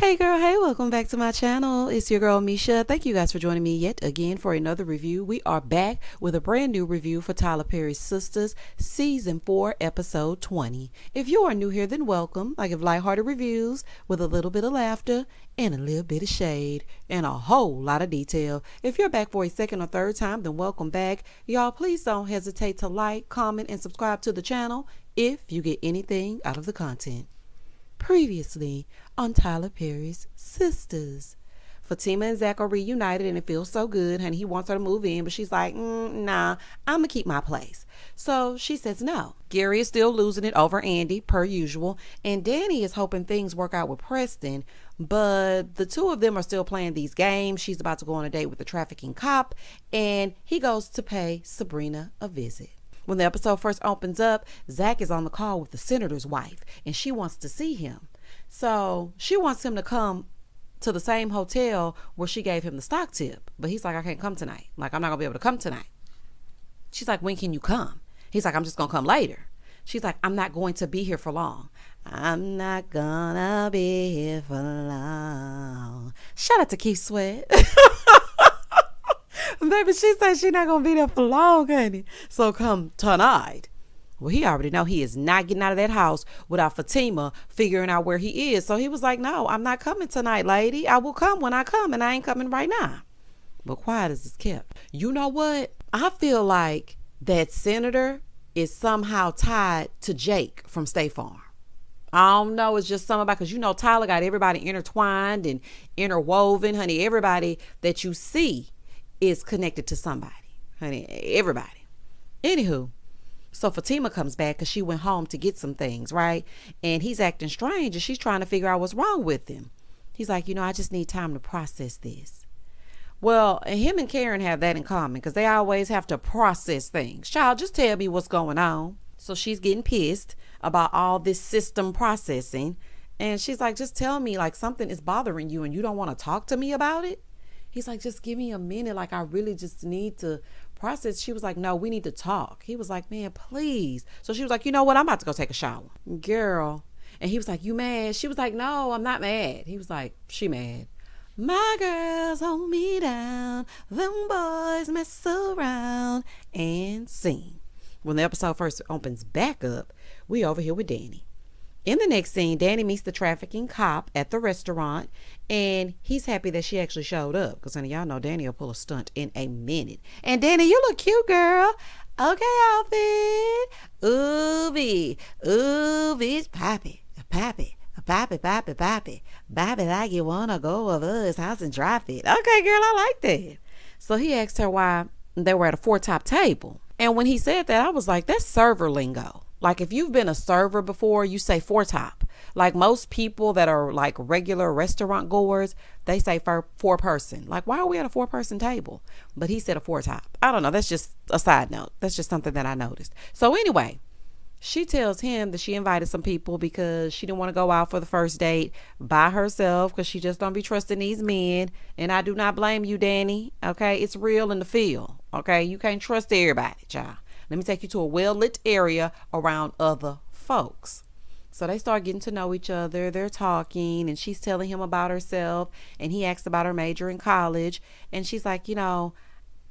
Hey girl, hey, welcome back to my channel. It's your girl Misha. Thank you guys for joining me yet again for another review. We are back with a brand new review for Tyler Perry's Sistas Season 4, Episode 20. If you are new here, then welcome. I give lighthearted reviews with a little bit of laughter and a little bit of shade and a whole lot of detail. If you're back for a second or third time, then welcome back. Y'all, please don't hesitate to like, comment, and subscribe to the channel if you get anything out of the content. Previously on Tyler Perry's Sistas. Fatima and Zach are reunited and it feels so good, honey. He wants her to move in, but she's like, nah, I'm gonna keep my place. So she says no. Gary is still losing it over Andy, per usual, and Dani is hoping things work out with Preston, but the two of them are still playing these games. She's about to go on a date with the trafficking cop, and he goes to pay Sabrina a visit. When the episode first opens up, Zach is on the call with the senator's wife, and she wants to see him. So she wants him to come to the same hotel where she gave him the stock tip. But he's like, I can't come tonight. Like, I'm not going to be able to come tonight. She's like, when can you come? He's like, I'm just going to come later. She's like, I'm not going to be here for long. I'm not going to be here for long. Shout out to Keith Sweat. Baby, she said she's not going to be there for long, honey. So come tonight. Well, he already know he is not getting out of that house without Fatima figuring out where he is. So he was like, no, I'm not coming tonight, lady. I will come when I come, and I ain't coming right now. But quiet as it's kept. You know what? I feel like that senator is somehow tied to Jake from State Farm. I don't know. It's just something about, because you know Tyler got everybody intertwined and interwoven, honey. Everybody that you see is connected to somebody, honey. Everybody. Anywho, so Fatima comes back because she went home to get some things, right? And he's acting strange, and she's trying to figure out what's wrong with him. He's like, I just need time to process this. Well, him and Karen have that in common, because they always have to process things. Child, just tell me what's going on. So she's getting pissed about all this system processing, and she's like, just tell me, like, something is bothering you and you don't want to talk to me about it. He's like, just give me a minute. Like, I really just need to process. She was like, no, we need to talk. He was like, man, please. So she was like, you know what? I'm about to go take a shower. Girl. And he was like, you mad? She was like, no, I'm not mad. He was like, she mad. My girls hold me down. Them boys mess around and sing. When the episode first opens back up, we over here with Dani. In the next scene, Dani meets the trafficking cop at the restaurant, and he's happy that she actually showed up, because honey, y'all know Dani will pull a stunt in a minute. And Dani, you look cute, girl. Okay, outfit. Ooh, bitch, poppy. Bobby, like you wanna go over his house and drop it. Okay, girl, I like that. So he asked her why they were at a four-top table. And when he said that, I was like, that's server lingo. Like, if you've been a server before, you say four-top. Like, most people that are like regular restaurant goers, they say four-person. Like, why are we at a four-person table? But he said a four-top. I don't know. That's just a side note. That's just something that I noticed. So anyway, she tells him that she invited some people because she didn't want to go out for the first date by herself, because she just don't be trusting these men. And I do not blame you, Dani. Okay, it's real in the field. Okay, you can't trust everybody, child. Let me take you to a well-lit area around other folks. So they start getting to know each other. They're talking, and she's telling him about herself, and he asks about her major in college. And she's like, I don't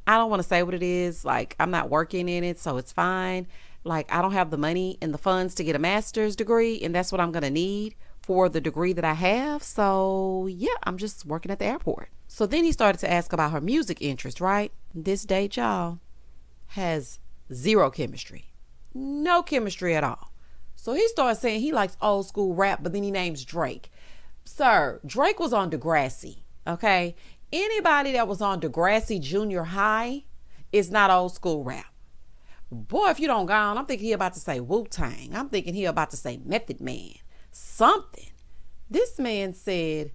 want to say what it is. Like, I'm not working in it, so it's fine. Like, I don't have the money and the funds to get a master's degree, and that's what I'm going to need for the degree that I have. So yeah, I'm just working at the airport. So then he started to ask about her music interest, right? This date, y'all, has zero chemistry. No chemistry at all. So he starts saying he likes old school rap, but then he names Drake. Sir, Drake was on Degrassi, okay? Anybody that was on Degrassi Junior High is not old school rap. Boy, if you don't go on, I'm thinking he about to say Wu-Tang. I'm thinking he about to say Method Man. Something. This man said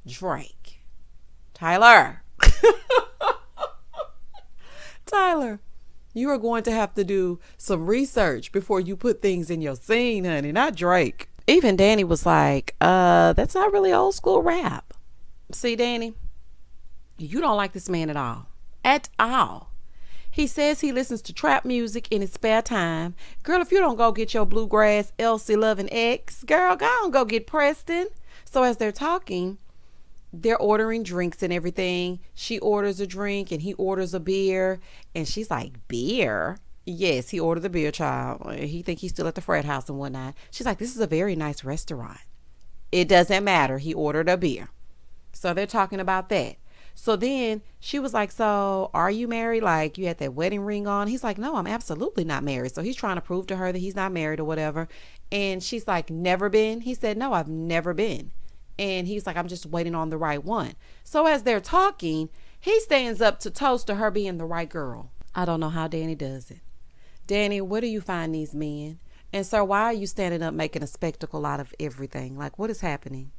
Drake. Tyler. Tyler, you are going to have to do some research before you put things in your scene, honey, not Drake. Even Dani was like, that's not really old school rap. See, Dani, you don't like this man at all. At all. He says he listens to trap music in his spare time. Girl, if you don't go get your bluegrass Elsie loving ex, girl, go on, go get Preston. So as they're talking, they're ordering drinks and everything. She orders a drink and he orders a beer. And she's like, beer? Yes, he ordered the beer, child. He think he's still at the frat house and whatnot. She's like, this is a very nice restaurant. It doesn't matter. He ordered a beer. So they're talking about that. So then she was like, so are you married? Like, you had that wedding ring on? He's like, no, I'm absolutely not married. So he's trying to prove to her that he's not married or whatever. And she's like, never been? He said, no, I've never been. And he's like, I'm just waiting on the right one. So as they're talking, he stands up to toast to her being the right girl. I don't know how Dani does it. Dani, where do you find these men? And sir, why are you standing up making a spectacle out of everything? Like, what is happening?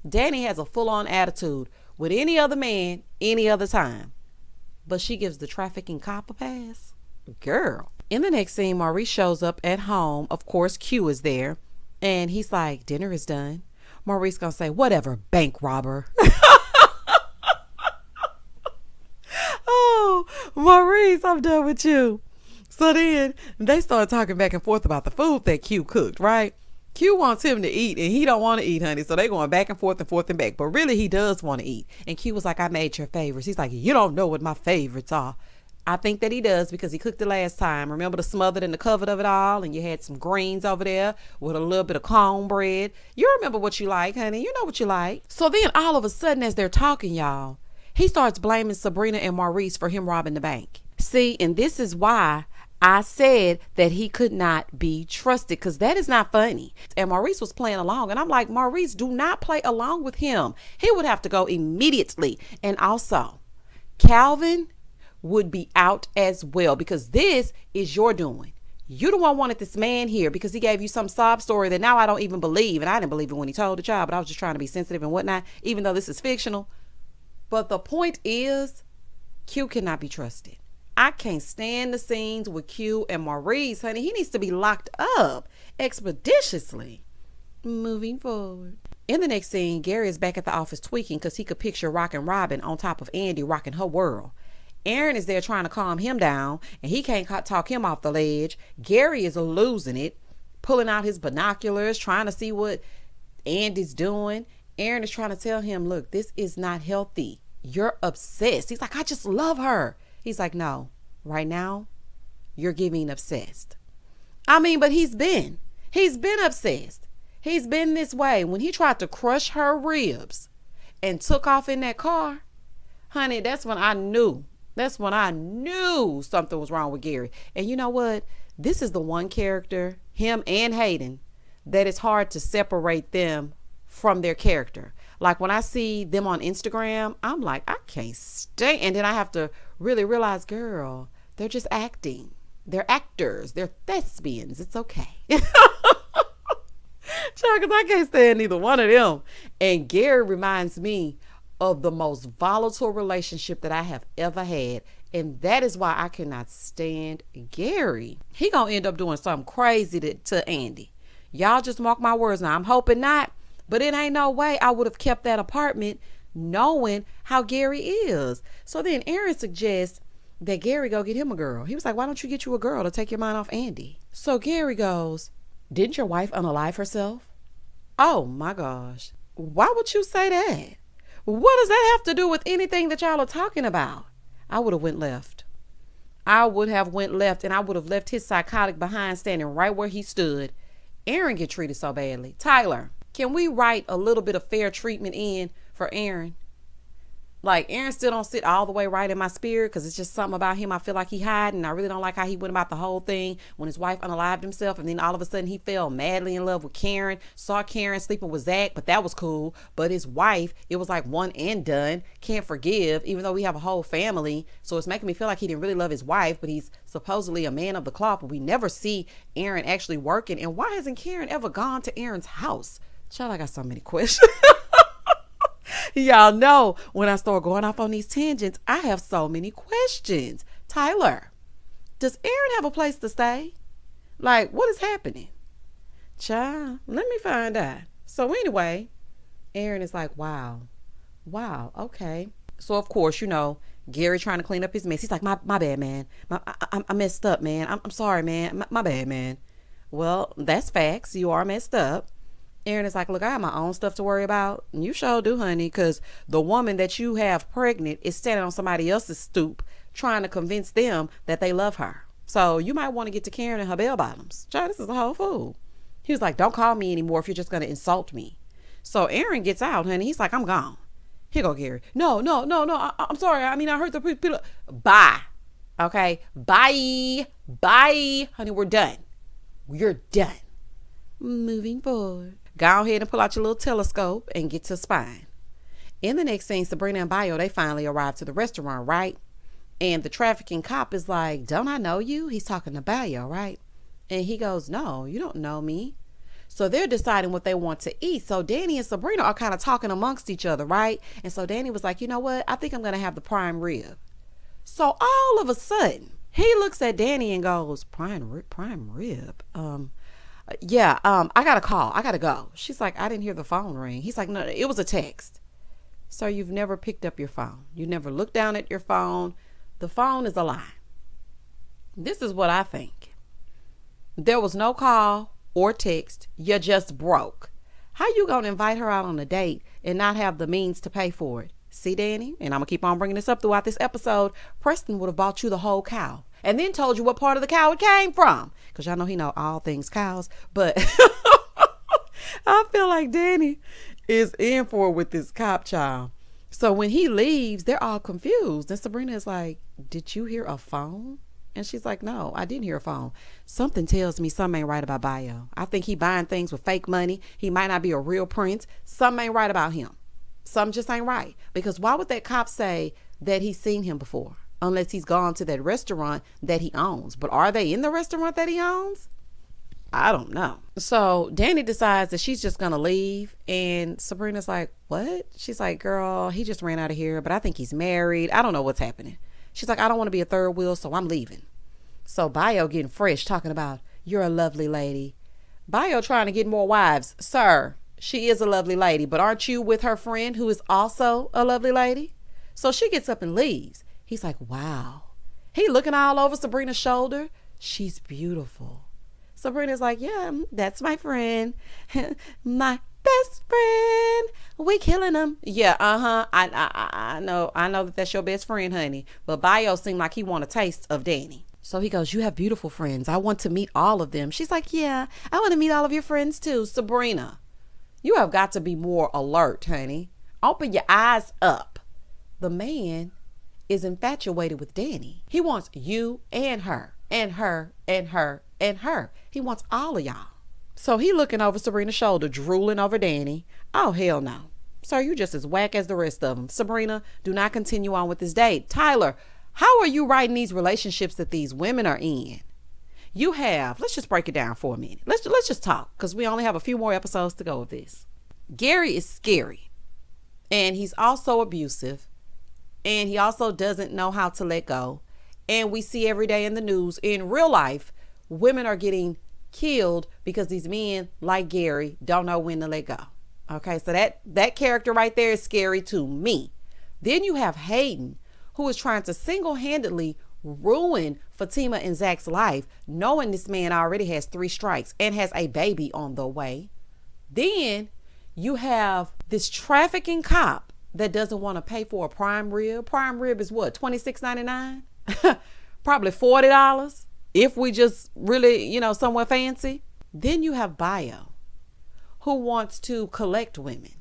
Dani has a full-on attitude with any other man, any other time. But she gives the trafficking cop a pass? Girl. In the next scene, Maurice shows up at home. Of course, Q is there. And he's like, dinner is done. Maurice gonna say, whatever, bank robber. Oh, Maurice, I'm done with you. So then they start talking back and forth about the food that Q cooked, right? Q wants him to eat and he don't want to eat, honey. So they going back and forth and back. But really, he does want to eat. And Q was like, I made your favorites. He's like, you don't know what my favorites are. I think that he does because he cooked it last time. Remember the smothered and the covered of it all? And you had some greens over there with a little bit of cornbread. You remember what you like, honey. You know what you like. So then all of a sudden, as they're talking, y'all, he starts blaming Sabrina and Maurice for him robbing the bank. See, and this is why I said that he could not be trusted, because that is not funny. And Maurice was playing along. And I'm like, Maurice, do not play along with him. He would have to go immediately. And also, Calvin would be out as well, because this is your doing. You the one wanted this man here because he gave you some sob story that now I don't even believe. And I didn't believe it when he told the child, but I was just trying to be sensitive and whatnot, even though this is fictional. But the point is, Q cannot be trusted. I can't stand the scenes with Q and Maurice, honey. He needs to be locked up expeditiously. Moving forward. In the next scene, Gary is back at the office tweaking because he could picture rocking Robin on top of Andy rocking her world. Aaron is there trying to calm him down, and he can't talk him off the ledge. Gary is losing it, pulling out his binoculars, trying to see what Andy's doing. Aaron is trying to tell him, look, this is not healthy. You're obsessed. He's like, I just love her. He's like, no, right now, you're giving obsessed. I mean, but he's been obsessed. He's been this way. When he tried to crush her ribs and took off in that car, honey, that's when I knew something was wrong with Gary. And you know what? This is the one character, him and Hayden, that it's hard to separate them from their character. Like when I see them on Instagram, I'm like, I can't stay. And then I have to really realize, girl, they're just acting. They're actors. They're thespians. It's okay. Because I can't stand either one of them. And Gary reminds me of the most volatile relationship that I have ever had. And that is why I cannot stand Gary. He gonna end up doing something crazy to Andy. Y'all just mark my words now. I'm hoping not. But it ain't no way I would have kept that apartment knowing how Gary is. So then Aaron suggests that Gary go get him a girl. He was like, why don't you get you a girl to take your mind off Andy? So Gary goes, didn't your wife unalive herself? Oh my gosh. Why would you say that? What does that have to do with anything that y'all are talking about? I would have went left. And I would have left his psychotic behind standing right where he stood. Aaron get treated so badly. Tyler, can we write a little bit of fair treatment in for Aaron? Like, Aaron still don't sit all the way right in my spirit because it's just something about him I feel like he hiding. I really don't like how he went about the whole thing when his wife unalived himself, and then all of a sudden he fell madly in love with Karen, saw Karen sleeping with Zach, but that was cool. But his wife, it was like one and done. Can't forgive, even though we have a whole family. So it's making me feel like he didn't really love his wife, but he's supposedly a man of the cloth, but we never see Aaron actually working. And why hasn't Karen ever gone to Aaron's house? Child, I got so many questions. Y'all know when I start going off on these tangents, I have so many questions. Tyler, does Aaron have a place to stay? Like, what is happening? Child, let me find out. So anyway, Aaron is like, wow, okay. So of course, Gary trying to clean up his mess. He's like, my bad, man. I messed up, man. I'm sorry, man. My bad, man. Well, that's facts. You are messed up. Aaron is like, look, I have my own stuff to worry about. And you sure do, honey, because the woman that you have pregnant is standing on somebody else's stoop trying to convince them that they love her. So you might want to get to Karen and her bell bottoms. Child, this is a whole fool. He was like, don't call me anymore if you're just going to insult me. So Aaron gets out, honey. He's like, I'm gone. Here go Gary. No. I'm sorry. I mean, I heard the people. Bye. Okay. Bye. Honey, we're done. We're done. Moving forward. Go ahead and pull out your little telescope and get to spine. In the next scene, Sabrina and Bayo, they finally arrive to the restaurant, right? And the trafficking cop is like, don't I know you? He's talking to Bayo, right? And he goes, no, you don't know me. So they're deciding what they want to eat. So Dani and Sabrina are kind of talking amongst each other, right? And so Dani was like, you know what? I think I'm going to have the prime rib. So all of a sudden, he looks at Dani and goes, prime rib? I got a call. I got to go. She's like, I didn't hear the phone ring. He's like, no, it was a text. So you've never picked up your phone. You never looked down at your phone. The phone is a lie. This is what I think. There was no call or text. You're just broke. How you gonna invite her out on a date and not have the means to pay for it? See, Dani, and I'm gonna keep on bringing this up throughout this episode, Preston would have bought you the whole cow and then told you what part of the cow it came from, because y'all know he know all things cows. But I feel like Dani is in for it with this cop child. So when he leaves, they're all confused. And Sabrina is like, did you hear a phone? And she's like, no, I didn't hear a phone. Something tells me something ain't right about Bayo. I think he buying things with fake money. He might not be a real prince. Something ain't right about him. Something just ain't right. Because why would that cop say that he's seen him before? Unless he's gone to that restaurant that he owns. But are they in the restaurant that he owns? I don't know. So Dani decides that she's just going to leave. And Sabrina's like, what? She's like, girl, he just ran out of here, but I think he's married. I don't know what's happening. She's like, I don't want to be a third wheel, so I'm leaving. So Bayo getting fresh, talking about, you're a lovely lady. Bayo trying to get more wives. Sir, she is a lovely lady, but aren't you with her friend who is also a lovely lady? So she gets up and leaves. He's like, wow. He looking all over Sabrina's shoulder. She's beautiful. Sabrina's like, yeah, that's my friend. My best friend. We killing him. Yeah, I know that that's your best friend, honey. But Bayo seemed like he want a taste of Dani. So he goes, you have beautiful friends. I want to meet all of them. She's like, yeah, I want to meet all of your friends too. Sabrina, you have got to be more alert, honey. Open your eyes up. The man is infatuated with Dani. He wants you and her and her and her and her. He wants all of y'all. So he looking over Sabrina's shoulder, drooling over Dani. Oh, hell no. Sir, you just as whack as the rest of them. Sabrina, do not continue on with this date. Tyler, how are you writing these relationships that these women are in? You have, let's just break it down for a minute. Let's just talk, because we only have a few more episodes to go with this. Gary is scary. And he's also abusive. And he also doesn't know how to let go. And we see every day in the news, in real life, women are getting killed because these men like Gary don't know when to let go. Okay, so that character right there is scary to me. Then you have Hayden, who is trying to single-handedly ruin Fatima and Zach's life, knowing this man already has 3 strikes and has a baby on the way. Then you have this trafficking cop that doesn't want to pay for a prime rib. Prime rib is what, $26.99? Probably $40 if we just really, somewhere fancy. Then you have Bayo, who wants to collect women.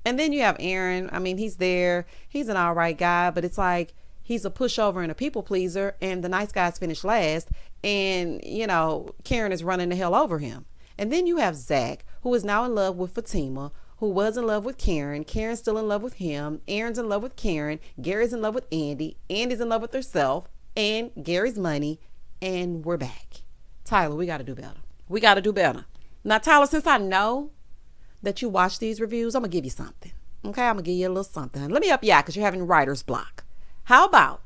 And then you have Aaron. I mean, he's there. He's an all right guy, but it's like he's a pushover and a people pleaser, and the nice guys finish last. And, Karen is running the hell over him. And then you have Zach, who is now in love with Fatima, who was in love with Karen. Karen's still in love with him. Aaron's in love with Karen. Gary's in love with Andy. Andy's in love with herself and Gary's money. And we're back. Tyler, we got to do better. We got to do better. Now, Tyler, since I know that you watch these reviews, I'm going to give you something. Okay, I'm going to give you a little something. Let me help you out because you're having writer's block. How about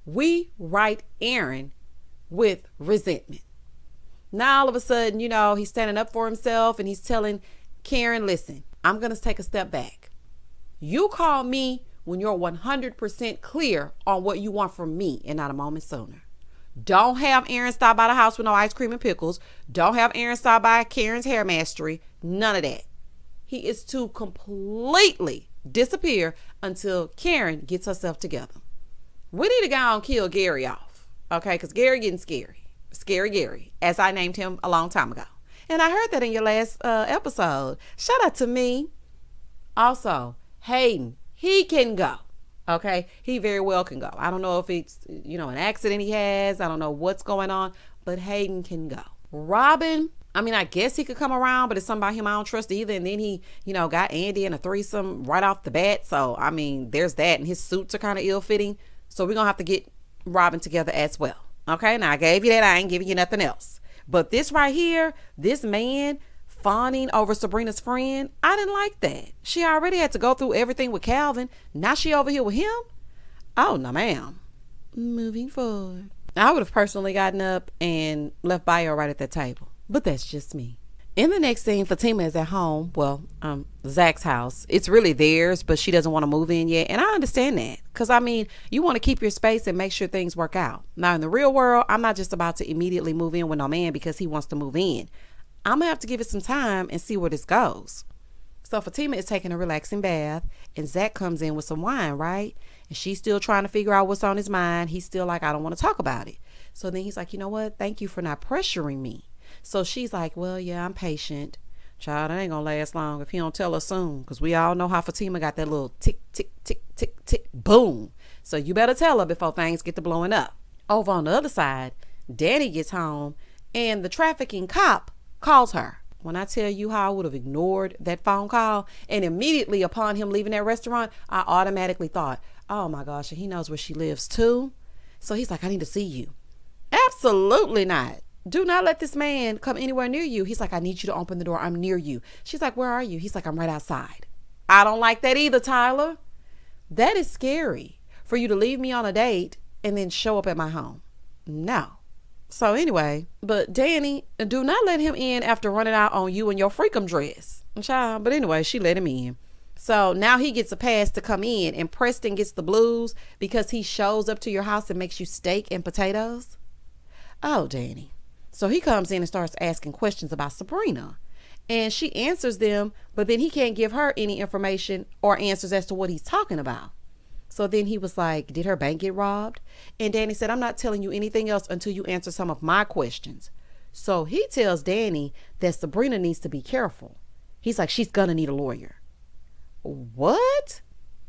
we write Aaron with resentment? Now, all of a sudden, he's standing up for himself and he's telling Karen, listen, I'm going to take a step back. You call me when you're 100% clear on what you want from me and not a moment sooner. Don't have Aaron stop by the house with no ice cream and pickles. Don't have Aaron stop by Karen's hair mastery. None of that. He is to completely disappear until Karen gets herself together. We need to go and kill Gary off, okay? Because Gary getting scary. Scary Gary, as I named him a long time ago. And I heard that in your last episode. Shout out to me. Also, Hayden, he can go. Okay, he very well can go. I don't know if it's, an accident he has. I don't know what's going on, but Hayden can go. Robin, I guess he could come around, but it's something about him I don't trust either. And then he, got Andy in a threesome right off the bat. So, there's that. And his suits are kind of ill-fitting. So we're going to have to get Robin together as well. Okay, now I gave you that. I ain't giving you nothing else. But this right here, this man fawning over Sabrina's friend, I didn't like that. She already had to go through everything with Calvin. Now she over here with him? Oh, no, ma'am. Moving forward. I would have personally gotten up and left Bio right at that table. But that's just me. In the next scene, Fatima is at home. Well, Zach's house. It's really theirs, but she doesn't want to move in yet. And I understand that. Because, you want to keep your space and make sure things work out. Now, in the real world, I'm not just about to immediately move in with no man because he wants to move in. I'm going to have to give it some time and see where this goes. So Fatima is taking a relaxing bath and Zach comes in with some wine, right? And she's still trying to figure out what's on his mind. He's still like, I don't want to talk about it. So then he's like, you know what? Thank you for not pressuring me. So she's like, well, yeah, I'm patient. Child, it ain't going to last long if he don't tell us soon. Because we all know how Fatima got that little tick, tick, tick, tick, tick, boom. So you better tell her before things get to blowing up. Over on the other side, Dani gets home and the trafficking cop calls her. When I tell you how I would have ignored that phone call, and immediately upon him leaving that restaurant, I automatically thought, oh my gosh, he knows where she lives too. So he's like, I need to see you. Absolutely not. Do not let this man come anywhere near you. He's like, I need you to open the door. I'm near you. She's like, where are you? He's like, I'm right outside. I don't like that either, Tyler. That is scary for you to leave me on a date and then show up at my home. No. So anyway, but Dani, do not let him in after running out on you in your freakum dress. Child, but anyway, she let him in. So now he gets a pass to come in and Preston gets the blues because he shows up to your house and makes you steak and potatoes. Oh, Dani. So he comes in and starts asking questions about Sabrina and she answers them, but then he can't give her any information or answers as to what he's talking about. So then he was like, did her bank get robbed? And Dani said, I'm not telling you anything else until you answer some of my questions. So he tells Dani that Sabrina needs to be careful. He's like, she's gonna need a lawyer. What?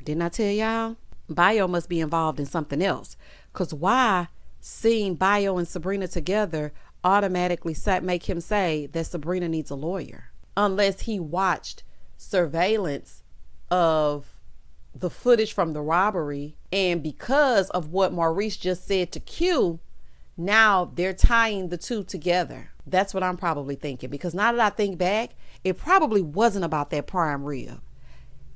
Didn't I tell y'all? Bio must be involved in something else. Because why seeing Bio and Sabrina together automatically make him say that Sabrina needs a lawyer? Unless he watched surveillance of the footage from the robbery, and because of what Maurice just said to Q, now they're tying the two together. That's what I'm probably thinking, because now that I think back, it probably wasn't about that prime rib.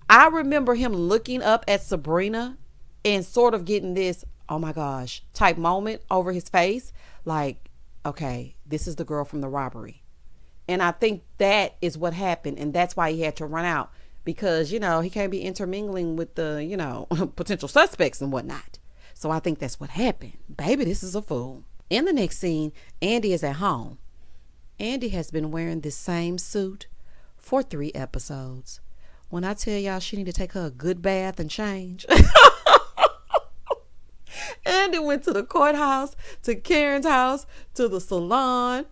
I remember him looking up at Sabrina and sort of getting this, oh my gosh, type moment over his face, like, okay, this is the girl from the robbery. And I think that is what happened, and that's why he had to run out. Because, he can't be intermingling with the, potential suspects and whatnot. So I think that's what happened. Baby, this is a fool. In the next scene, Andy is at home. Andy has been wearing this same suit for 3 episodes. When I tell y'all she need to take her a good bath and change. Andy went to the courthouse, to Karen's house, to the salon,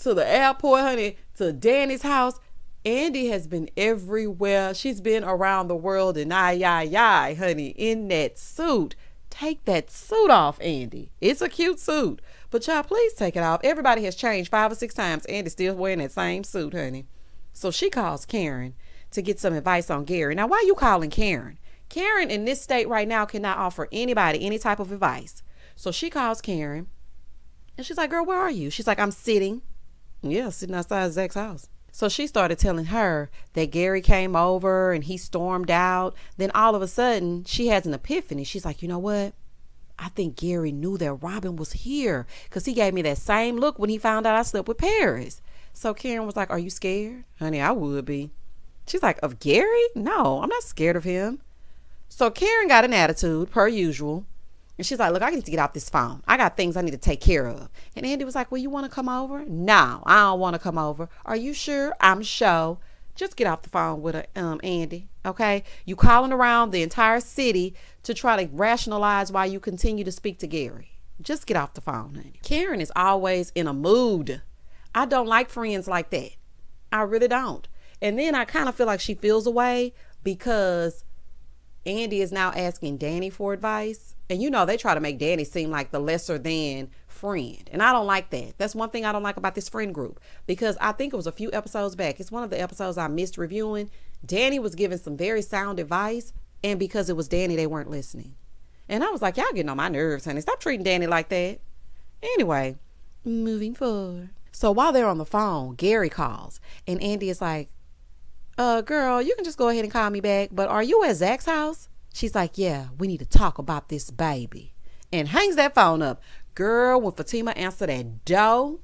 to the airport, honey, to Dani's house. Andy has been everywhere. She's been around the world and honey, in that suit. Take that suit off, Andy. It's a cute suit. But y'all, please take it off. Everybody has changed 5 or 6 times. Andy's still wearing that same suit, honey. So she calls Karen to get some advice on Gary. Now, why are you calling Karen? Karen in this state right now cannot offer anybody any type of advice. So she calls Karen and she's like, girl, where are you? She's like, I'm sitting. Yeah, sitting outside Zach's house. So she started telling her that Gary came over and he stormed out. Then all of a sudden, she has an epiphany. She's like, you know what? I think Gary knew that Robin was here because he gave me that same look when he found out I slept with Paris. So Karen was like, are you scared? Honey, I would be. She's like, of Gary? No, I'm not scared of him. So Karen got an attitude, per usual. And she's like, look, I need to get off this phone. I got things I need to take care of. And Andy was like, well, you want to come over? No, I don't want to come over. Are you sure? I'm sure. just get off the phone with her, Andy. Okay? You calling around the entire city to try to rationalize why you continue to speak to Gary. Just get off the phone, honey. Karen is always in a mood. I don't like friends like that. I really don't. And then I kind of feel like she feels away because Andy is now asking Dani for advice. And you know, they try to make Dani seem like the lesser than friend. And I don't like that. That's one thing I don't like about this friend group, because I think it was a few episodes back. It's one of the episodes I missed reviewing. Dani was giving some very sound advice, and because it was Dani, they weren't listening. And I was like, y'all getting on my nerves, honey. Stop treating Dani like that. Anyway, moving forward. So while they're on the phone, Gary calls, and Andy is like, girl, you can just go ahead and call me back, but are you at Zach's house? She's like, yeah, we need to talk about this baby. And hangs that phone up. Girl, when Fatima answered that door,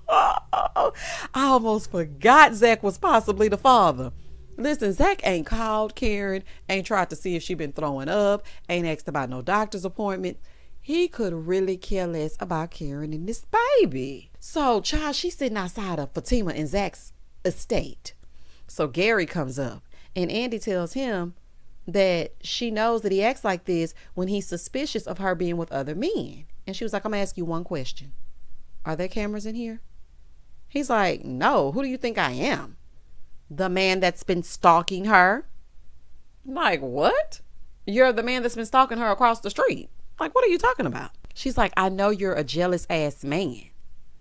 I almost forgot Zach was possibly the father. Listen, Zach ain't called Karen, ain't tried to see if she been throwing up, ain't asked about no doctor's appointment. He could really care less about Karen and this baby. So, child, she's sitting outside of Fatima and Zach's estate. So Gary comes up, and Andy tells him that she knows that he acts like this when he's suspicious of her being with other men. And she was like, I'm gonna ask you one question. Are there cameras in here? He's like, no. Who do you think I am? The man that's been stalking her? I'm like, what? You're the man that's been stalking her across the street. Like, what are you talking about? She's like, I know you're a jealous ass man.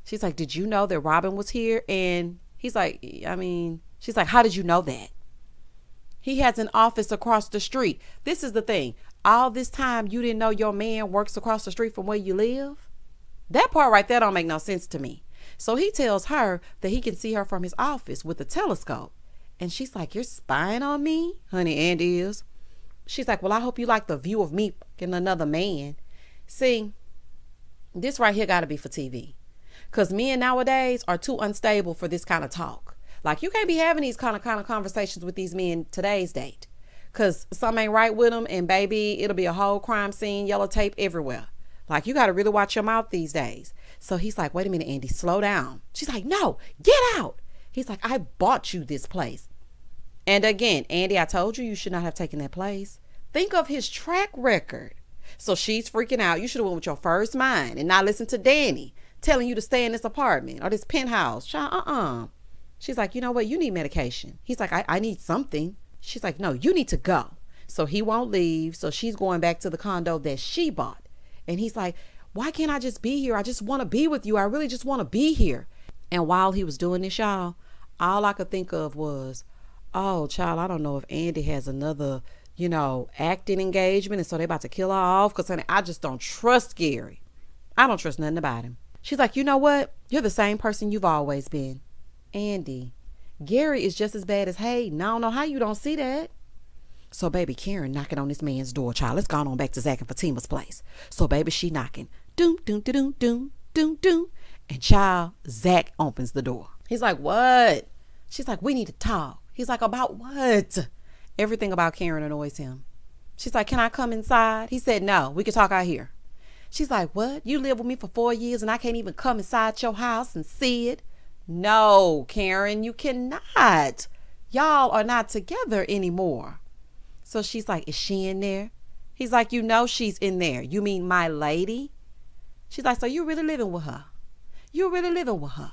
She's like, did you know that Robin was here? And he's like, she's like, how did you know that? He has an office across the street. This is the thing. All this time you didn't know your man works across the street from where you live? That part right there don't make no sense to me. So he tells her that he can see her from his office with a telescope. And she's like, you're spying on me? Honey, Andy is. She's like, well, I hope you like the view of me and another man. See, this right here got to be for TV. Because men nowadays are too unstable for this kind of talk. Like, you can't be having these kind of conversations with these men today's date, because something ain't right with them, and baby, it'll be a whole crime scene, yellow tape everywhere. Like, you got to really watch your mouth these days. So he's like, wait a minute, Andy, slow down. She's like, no, get out. He's like, I bought you this place. And again, Andy, I told you you should not have taken that place. Think of his track record. So she's freaking out. You should have went with your first mind and not listened to Dani telling you to stay in this apartment or this penthouse. Child, She's like, you know what? You need medication. He's like, I need something. She's like, no, you need to go. So he won't leave. So she's going back to the condo that she bought. And he's like, why can't I just be here? I just want to be with you. I really just want to be here. And while he was doing this, y'all, all I could think of was, oh, child, I don't know if Andy has another, acting engagement. And so they about to kill her off. Because, honey, I just don't trust Gary. I don't trust nothing about him. She's like, you know what? You're the same person you've always been. Andy, Gary is just as bad as Hayden. I don't know how you don't see that. So baby, Karen knocking on this man's door, child. Let's go on back to Zach and Fatima's place. So baby, she knocking. Doom, doom, doom, doom, doom, doom. And child, Zach opens the door. He's like, what? She's like, we need to talk. He's like, about what? Everything about Karen annoys him. She's like, can I come inside? He said, no, we can talk out here. She's like, what? You lived with me for 4 years and I can't even come inside your house and see it? No, Karen, you cannot. Y'all are not together anymore. So she's like, is she in there? He's like, she's in there. You mean my lady? She's like, so you really living with her? You really living with her?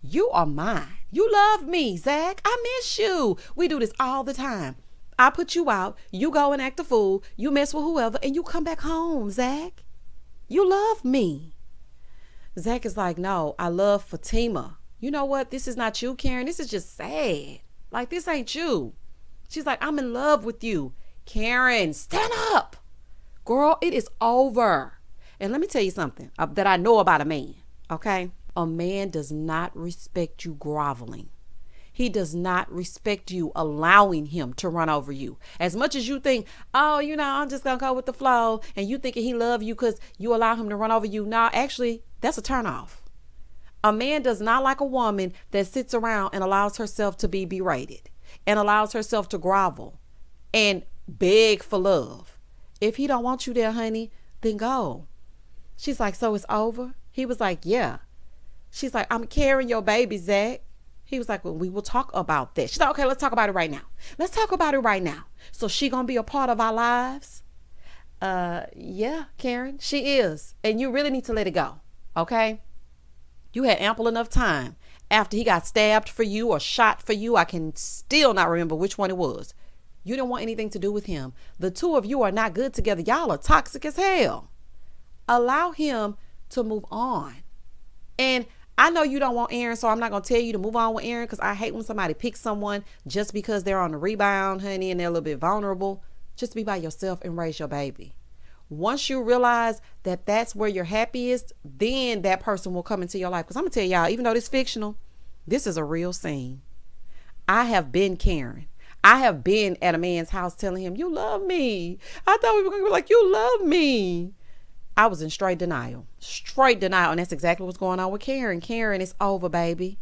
You are mine. You love me, Zach. I miss you. We do this all the time. I put you out. You go and act a fool. You mess with whoever and you come back home, Zach. You love me. Zach is like, no, I love Fatima. You know what? This is not you, Karen. This is just sad. Like, this ain't you. She's like, I'm in love with you. Karen, stand up. Girl, it is over. And let me tell you something that I know about a man, okay? A man does not respect you groveling. He does not respect you allowing him to run over you. As much as you think, oh, I'm just going to go with the flow, and you thinking he love you because you allow him to run over you. No, actually, that's a turnoff. A man does not like a woman that sits around and allows herself to be berated and allows herself to grovel and beg for love. If he don't want you there, honey, then go. She's like, so it's over? He was like, yeah. She's like, I'm carrying your baby, Zach. He was like, well, we will talk about that. She's like, okay, let's talk about it right now. Let's talk about it right now. So she gonna be a part of our lives? Yeah, Karen, she is. And you really need to let it go. Okay? You had ample enough time after he got stabbed for you or shot for you. I can still not remember which one it was. You didn't want anything to do with him. The two of you are not good together. Y'all are toxic as hell. Allow him to move on. And I know you don't want Aaron, so I'm not going to tell you to move on with Aaron, because I hate when somebody picks someone just because they're on the rebound, honey, and they're a little bit vulnerable. Just be by yourself and raise your baby. Once you realize that that's where you're happiest, then that person will come into your life. Because I'm going to tell y'all, even though this is fictional, this is a real scene. I have been Karen. I have been at a man's house telling him, you love me. I thought we were going to be like, you love me. I was in straight denial. And that's exactly what's going on with Karen. Karen, it's over, baby.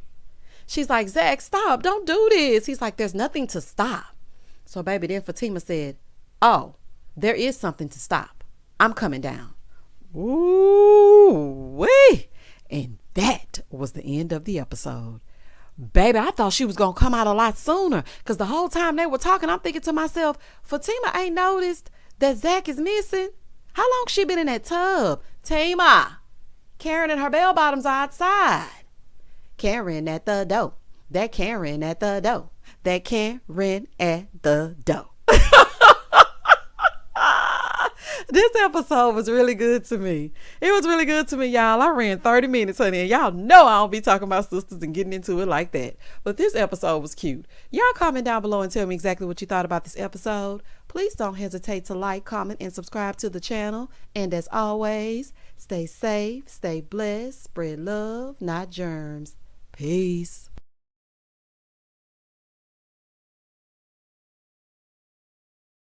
She's like, Zach, stop. Don't do this. He's like, there's nothing to stop. So, baby, then Fatima said, oh, there is something to stop. I'm coming down. Ooh-wee. And that was the end of the episode. Baby, I thought she was going to come out a lot sooner, because the whole time they were talking, I'm thinking to myself, Fatima ain't noticed that Zach is missing. How long she been in that tub? Tima, Karen and her bell bottoms are outside. Karen at the door. That Karen at the door. That Karen at the door. This episode was really good to me. It was really good to me, y'all. I ran 30 minutes, honey, and y'all know I don't be talking about sisters and getting into it like that. But this episode was cute. Y'all comment down below and tell me exactly what you thought about this episode. Please don't hesitate to like, comment, and subscribe to the channel. And as always, stay safe, stay blessed, spread love, not germs. Peace.